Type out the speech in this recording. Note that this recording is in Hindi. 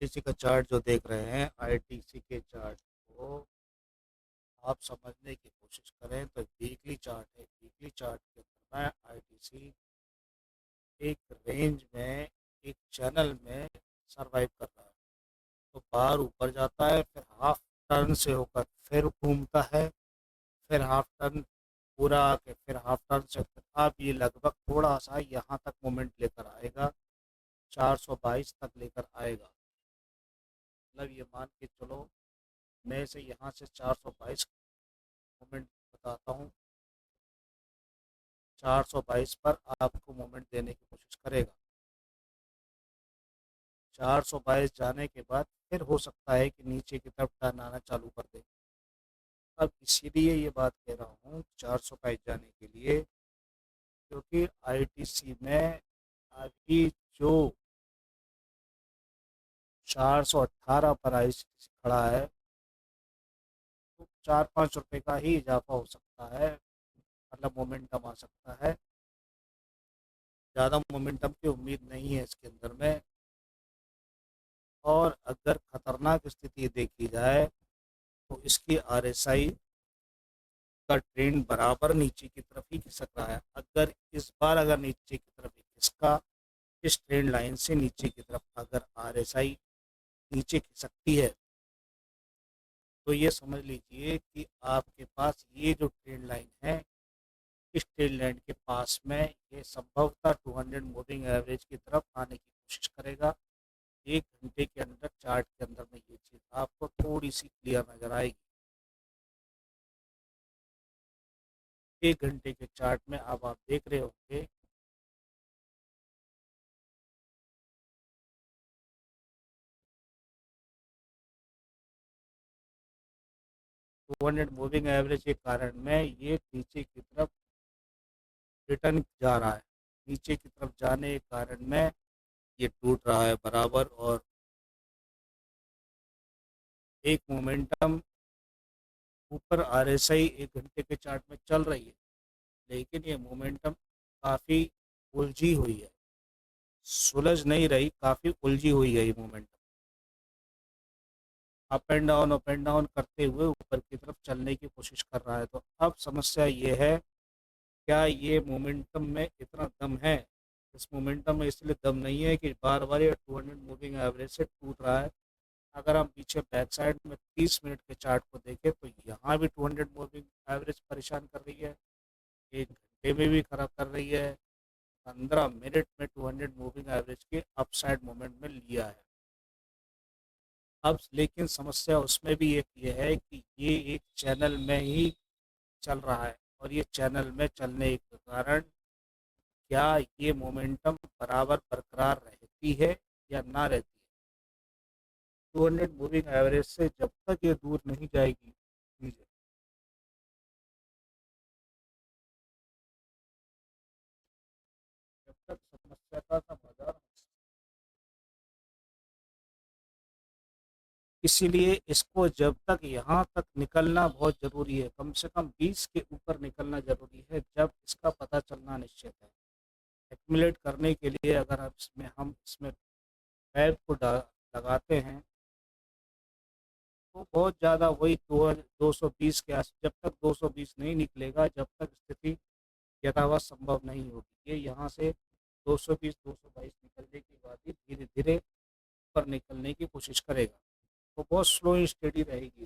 आईटीसी का चार्ट जो देख रहे हैं, आईटीसी के चार्ट को आप समझने की कोशिश करें तो वीकली चार्ट है। वीकली चार्ट के अंदर में आईटीसी एक रेंज में, एक चैनल में सरवाइव कर रहा है। तो बार ऊपर जाता है, फिर हाफ टर्न से होकर फिर घूमता है, फिर हाफ टर्न पूरा आके फिर हाफ टर्न से फिर अब ये लगभग थोड़ा सा यहाँ तक मोमेंट लेकर आएगा, 422 तक लेकर आएगा। मतलब ये मान के चलो, मैं से यहाँ से 422 मोमेंट बताता हूँ। 422 पर आपको मोमेंट देने की कोशिश करेगा। 422 जाने के बाद फिर हो सकता है कि नीचे की तरफ टर्न आना चालू कर दे। अब इसीलिए ये बात कह रहा हूँ 422 जाने के लिए, क्योंकि आईटीसी में अभी जो 418 पर आईटीसी खड़ा है, तो 4-5 रुपए का ही इजाफा हो सकता है। मतलब मोमेंटम आ सकता है, ज़्यादा मोमेंटम की उम्मीद नहीं है इसके अंदर में। और अगर खतरनाक स्थिति देखी जाए तो इसकी आरएसआई का ट्रेंड बराबर नीचे की तरफ ही खिसक रहा है। अगर इस बार अगर नीचे की तरफ ही खिसका, इस ट्रेंड लाइन से नीचे की तरफ अगर आरएसआई नीचे खिसकती है, तो ये समझ लीजिए कि आपके पास ये जो ट्रेंड लाइन है, इस ट्रेंड लाइन के पास में ये संभवतः 200 मूविंग एवरेज की तरफ आने की कोशिश करेगा। 1 घंटे के अंदर चार्ट के अंदर में ये चीज़ आपको थोड़ी सी क्लियर नजर आएगी। 1 घंटे के चार्ट में अब आप देख रहे होंगे 200 मूविंग एवरेज के कारण में ये नीचे की तरफ रिटर्न जा रहा है। नीचे की तरफ जाने के कारण में ये टूट रहा है बराबर, और एक मोमेंटम ऊपर आरएसआई 1 घंटे के चार्ट में चल रही है, लेकिन ये मोमेंटम काफ़ी उलझी हुई है। सुलझ नहीं रही, काफ़ी उलझी हुई है ये मोमेंटम। अप एंड डाउन करते हुए ऊपर की तरफ चलने की कोशिश कर रहा है। तो अब समस्या ये है, क्या ये मोमेंटम में इतना दम है? इस मोमेंटम में इसलिए दम नहीं है कि बार बार ये 200 मूविंग एवरेज से टूट रहा है। अगर हम पीछे बैक साइड में 30 मिनट के चार्ट को देखें तो यहाँ भी 200 मूविंग एवरेज परेशान कर रही है, 1 घंटे में भी खराब कर रही है, 15 मिनट में 200 मूविंग एवरेज के अपसाइड मोमेंट में लिया है। अब लेकिन समस्या उसमें भी एक ये है कि ये एक चैनल में ही चल रहा है, और ये चैनल में चलने के कारण क्या ये मोमेंटम बराबर बरकरार रहती है या ना रहती है। 200 मूविंग एवरेज से जब तक ये दूर नहीं जाएगी नीचे, जब तक समस्या का समाधान। इसीलिए इसको जब तक यहाँ तक निकलना बहुत ज़रूरी है, कम से कम 20 के ऊपर निकलना ज़रूरी है, जब इसका पता चलना निश्चित है। एक्यूमुलेट करने के लिए अगर हम इसमें पैप को लगाते हैं, तो बहुत ज़्यादा वही 220 के आस, जब तक 220 नहीं निकलेगा, जब तक स्थिति यथावत संभव नहीं होगी। ये यहाँ से 220 222 निकलने के बाद ही धीरे धीरे ऊपर निकलने की कोशिश करेगा। तो बहुत स्लो स्टडी रहेगी।